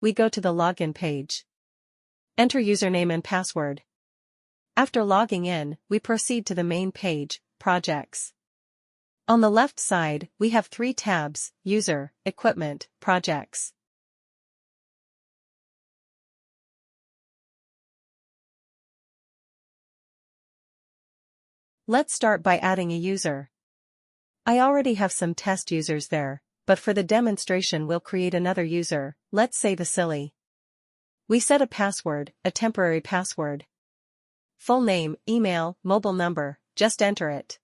we go to the login page. Enter username and password. After logging in, we proceed to the main page, Projects. On the left side, we have 3 tabs: User, Equipment, Projects. Let's start by adding a user. I already have some test users there, but for the demonstration we'll create another user, let's say Vasily. We set a password, a temporary password. Full name, email, mobile number, just enter it.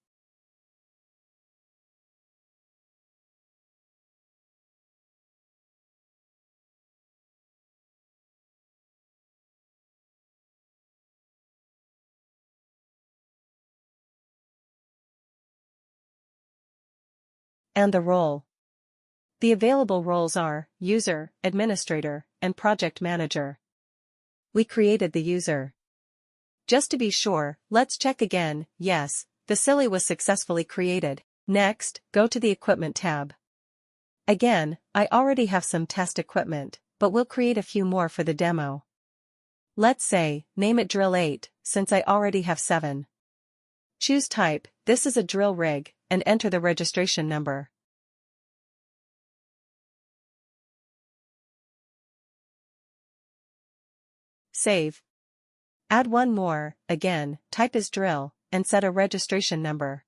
And the role. The available roles are User, Administrator, and Project Manager. We created the user. Just to be sure, let's check again. Yes, Vasily was successfully created. Next, go to the Equipment tab. Again, I already have some test equipment, but we'll create a few more for the demo. Let's say, name it Drill 8, since I already have 7. Choose type, this is a drill rig, and enter the registration number. Save. Add one more, again, type as drill, and set a registration number.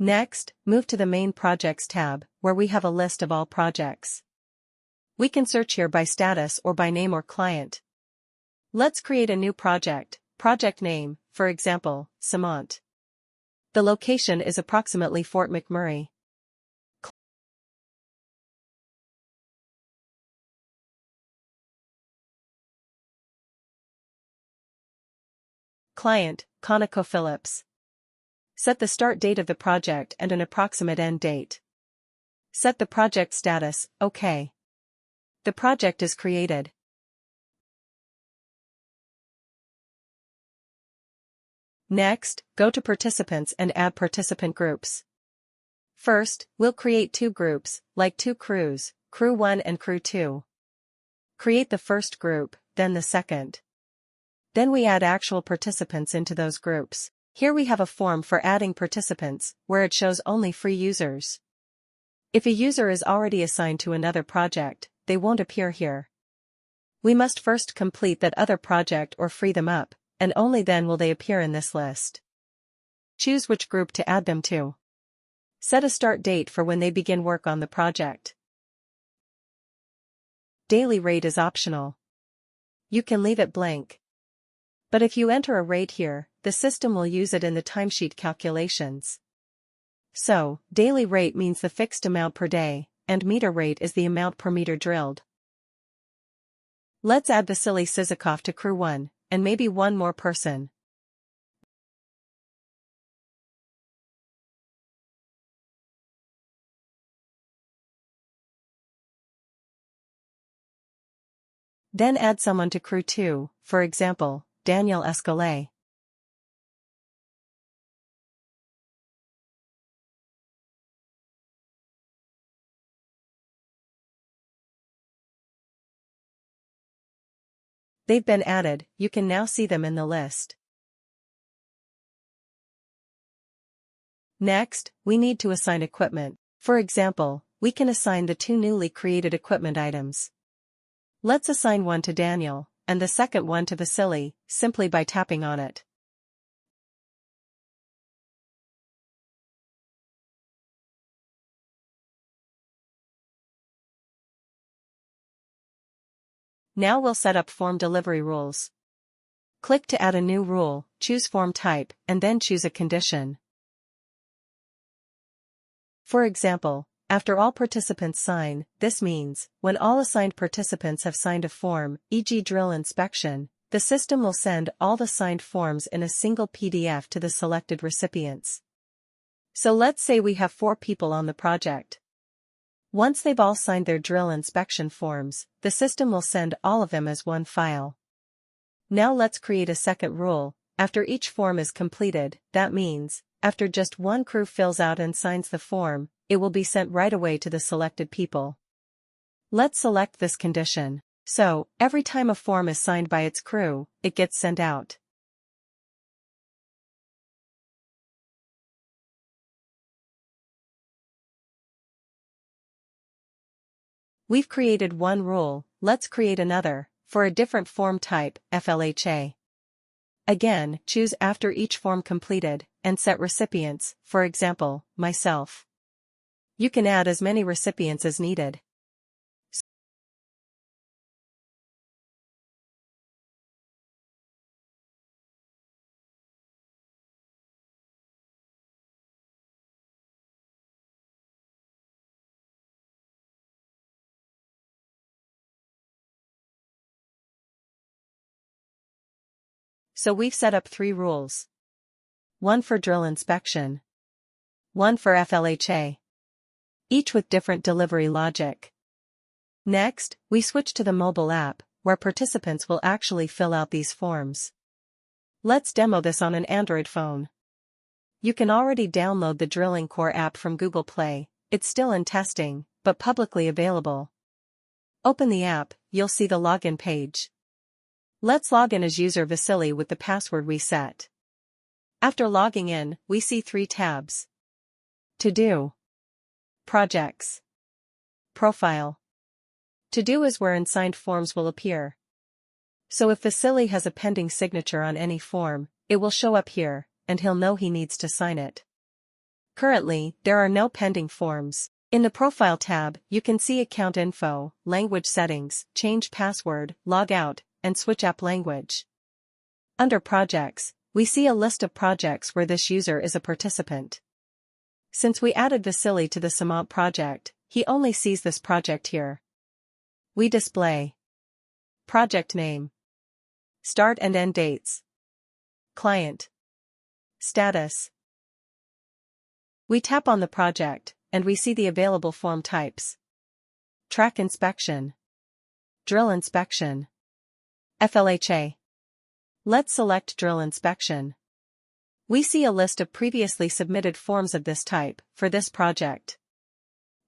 Next, move to the Main Projects tab, where we have a list of all projects. We can search here by status or by name or client. Let's create a new project name, for example, Samant. The location is approximately Fort McMurray. Client, ConocoPhillips. Set the start date of the project and an approximate end date. Set the project status, OK. The project is created. Next, go to Participants and add participant groups. First, we'll create 2 groups, like 2 crews, Crew 1 and Crew 2. Create the first group, then the second. Then we add actual participants into those groups. Here we have a form for adding participants, where it shows only free users. If a user is already assigned to another project, they won't appear here. We must first complete that other project or free them up, and only then will they appear in this list. Choose which group to add them to. Set a start date for when they begin work on the project. Daily rate is optional. You can leave it blank. But if you enter a rate here, the system will use it in the timesheet calculations. So, daily rate means the fixed amount per day, and meter rate is the amount per meter drilled. Let's add Vasily Sizikov to Crew 1, and maybe one more person. Then add someone to Crew 2, for example, Daniel Escalay. They've been added, you can now see them in the list. Next, we need to assign equipment. For example, we can assign the 2 newly created equipment items. Let's assign one to Daniel, and the second one to Vasily, simply by tapping on it. Now we'll set up form delivery rules. Click to add a new rule, choose form type, and then choose a condition. For example, after all participants sign, this means, when all assigned participants have signed a form, e.g. drill inspection, The system will send all the signed forms in a single PDF to the selected recipients. So let's say we have 4 people on the project. Once they've all signed their drill inspection forms, the system will send all of them as one file. Now let's create a second rule. After each form is completed, that means, after just one crew fills out and signs the form, it will be sent right away to the selected people. Let's select this condition. So, every time a form is signed by its crew, it gets sent out. We've created one rule, let's create another, for a different form type, FLHA. Again, choose after each form completed, and set recipients, for example, myself. You can add as many recipients as needed. So we've set up 3 rules. One for drill inspection. One for FLHA. Each with different delivery logic. Next, we switch to the mobile app, where participants will actually fill out these forms. Let's demo this on an Android phone. You can already download the DrillingCore app from Google Play. It's still in testing, but publicly available. Open the app, you'll see the login page. Let's log in as user Vasily with the password we set. After logging in, we see 3 tabs. To Do. Projects. Profile. To Do is where unsigned forms will appear. So if Vasily has a pending signature on any form, it will show up here, and he'll know he needs to sign it. Currently, there are no pending forms. In the Profile tab, you can see account info, language settings, change password, log out, and switch app language. Under Projects, we see a list of projects where this user is a participant. Since we added Vasily to the Samant project, he only sees this project here. We display project name, start and end dates, client, status. We tap on the project, and we see the available form types. Track inspection, drill inspection, FLHA. Let's select drill inspection. We see a list of previously submitted forms of this type, for this project.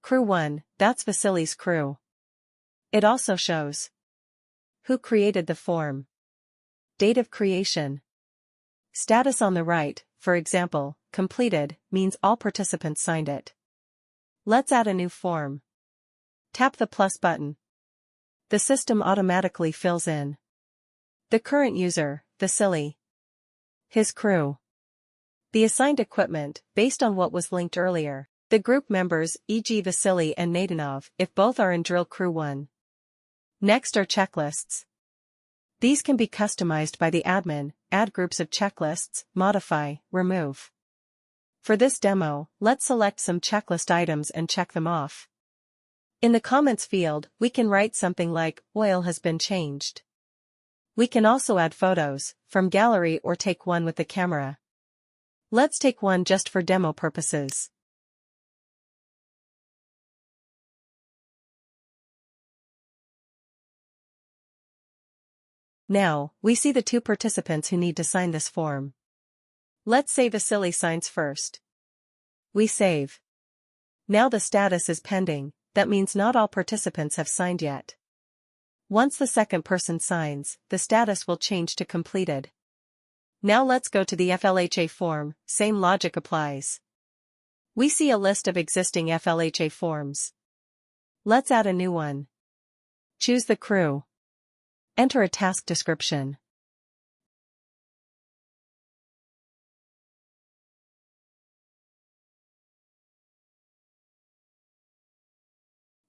Crew 1, that's Vasily's crew. It also shows who created the form, date of creation, status on the right, for example, completed, means all participants signed it. Let's add a new form. Tap the plus button. The system automatically fills in the current user, Vasily, his crew, the assigned equipment, based on what was linked earlier, the group members, e.g. Vasily and Nadanov, if both are in drill crew 1. Next are checklists. These can be customized by the admin, add groups of checklists, modify, remove. For this demo, let's select some checklist items and check them off. In the comments field, we can write something like, oil has been changed. We can also add photos, from gallery or take one with the camera. Let's take one just for demo purposes. Now, we see the 2 participants who need to sign this form. Let's say Vasily signs first. We save. Now the status is pending, that means not all participants have signed yet. Once the second person signs, the status will change to completed. Now let's go to the FLHA form, same logic applies. We see a list of existing FLHA forms. Let's add a new one. Choose the crew. Enter a task description.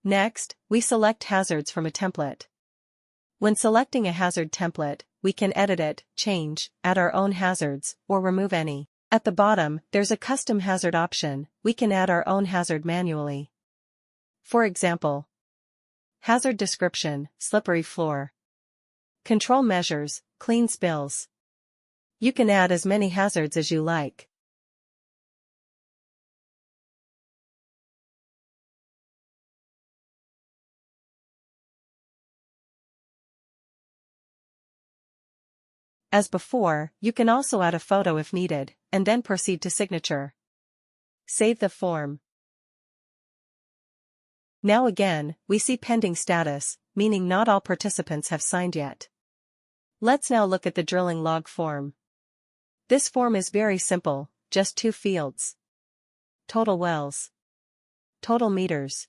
Next, we select hazards from a template. When selecting a hazard template, we can edit it, change, add our own hazards, or remove any. At the bottom, there's a custom hazard option. We can add our own hazard manually. For example, hazard description, slippery floor. Control measures, clean spills. You can add as many hazards as you like. As before, you can also add a photo if needed, and then proceed to signature. Save the form. Now again, we see pending status, meaning not all participants have signed yet. Let's now look at the drilling log form. This form is very simple, just 2 fields. Total wells. Total meters.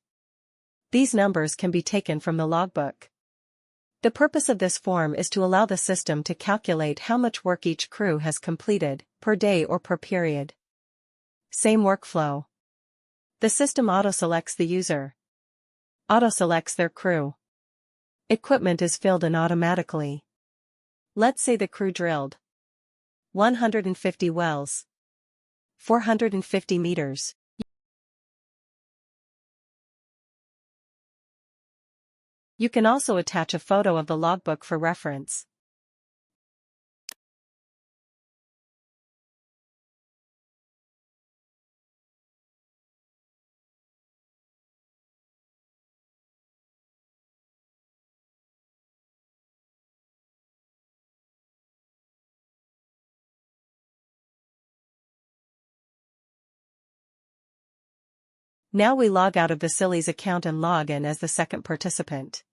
These numbers can be taken from the logbook. The purpose of this form is to allow the system to calculate how much work each crew has completed, per day or per period. Same workflow. The system auto-selects the user. Auto-selects their crew. Equipment is filled in automatically. Let's say the crew drilled 150 wells. 450 meters. You can also attach a photo of the logbook for reference. Now we log out of the Silly's account and log in as the second participant.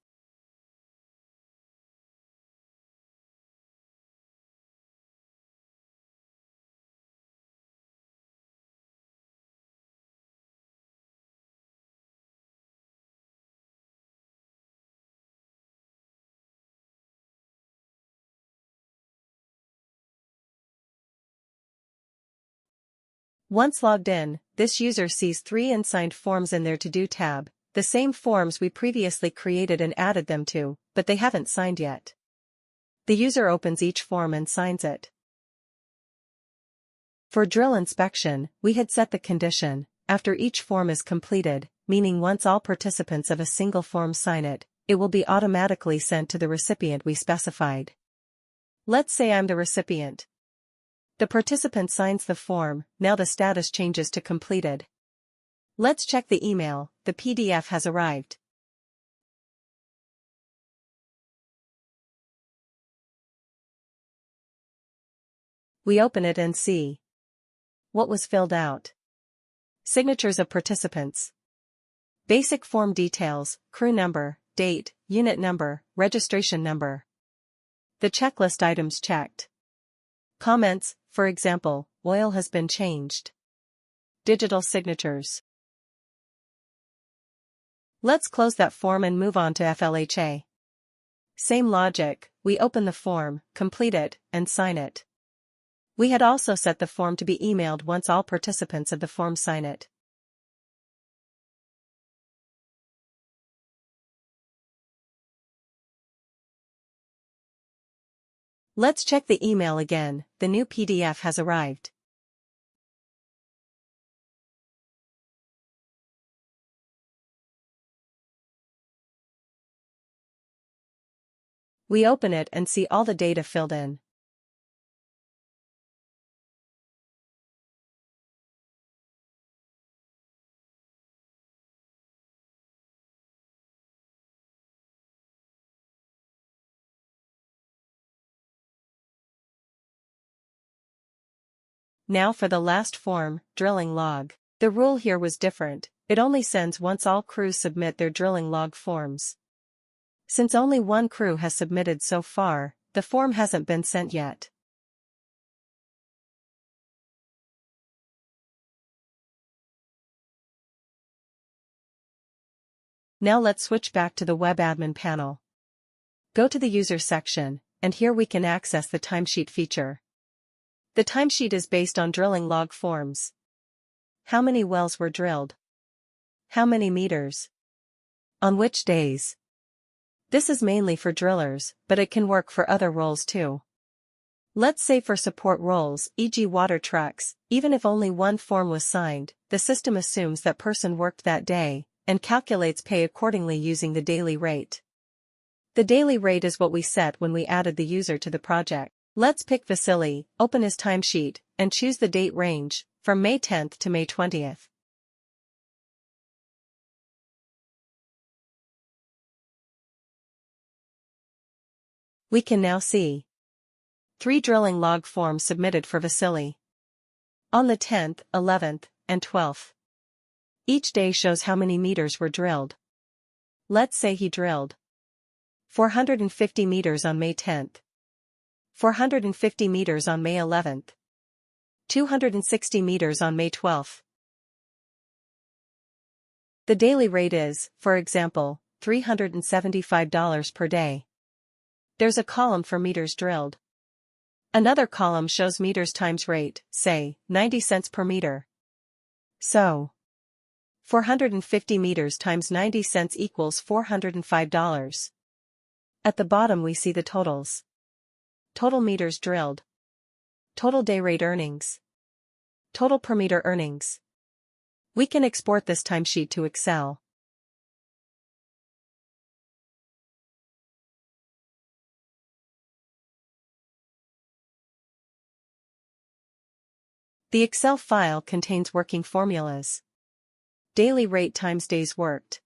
Once logged in, this user sees 3 unsigned forms in their To-Do tab, the same forms we previously created and added them to, but they haven't signed yet. The user opens each form and signs it. For drill inspection, we had set the condition, after each form is completed, meaning once all participants of a single form sign it, it will be automatically sent to the recipient we specified. Let's say I'm the recipient. The participant signs the form, now the status changes to completed. Let's check the email, the PDF has arrived. We open it and see what was filled out. Signatures of participants. Basic form details, crew number, date, unit number, registration number. The checklist items checked. Comments, for example, oil has been changed. Digital signatures. Let's close that form and move on to FLHA. Same logic, we open the form, complete it, and sign it. We had also set the form to be emailed once all participants of the form sign it. Let's check the email again, the new PDF has arrived. We open it and see all the data filled in. Now for the last form, drilling log. The rule here was different, it only sends once all crews submit their drilling log forms. Since only one crew has submitted so far, the form hasn't been sent yet. Now let's switch back to the web admin panel. Go to the user section, and here we can access the timesheet feature. The timesheet is based on drilling log forms. How many wells were drilled? How many meters? On which days? This is mainly for drillers, but it can work for other roles too. Let's say for support roles, e.g. water trucks, even if only one form was signed, the system assumes that person worked that day, and calculates pay accordingly using the daily rate. The daily rate is what we set when we added the user to the project. Let's pick Vasily, open his timesheet, and choose the date range, from May 10th to May 20th. We can now see 3 drilling log forms submitted for Vasily on the 10th, 11th, and 12th. Each day shows how many meters were drilled. Let's say he drilled 450 meters on May 10th, 450 meters on May 11th, 260 meters on May 12th. The daily rate is, for example, $375 per day. There's a column for meters drilled. Another column shows meters times rate, say, 90 cents per meter. So, 450 meters times 90 cents equals $405. At the bottom we see the totals. Total meters drilled. Total day rate earnings. Total per meter earnings. We can export this timesheet to Excel. The Excel file contains working formulas. Daily rate times days worked.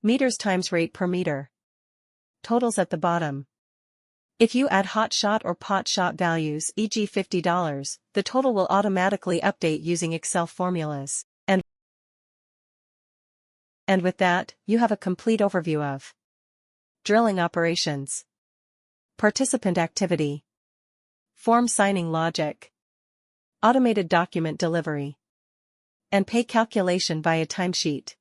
Meters times rate per meter. Totals at the bottom. If you add hot shot or pot shot values, e.g. $50, the total will automatically update using Excel formulas. And with that, you have a complete overview of drilling operations, participant activity, form signing logic, automated document delivery, and pay calculation via timesheet.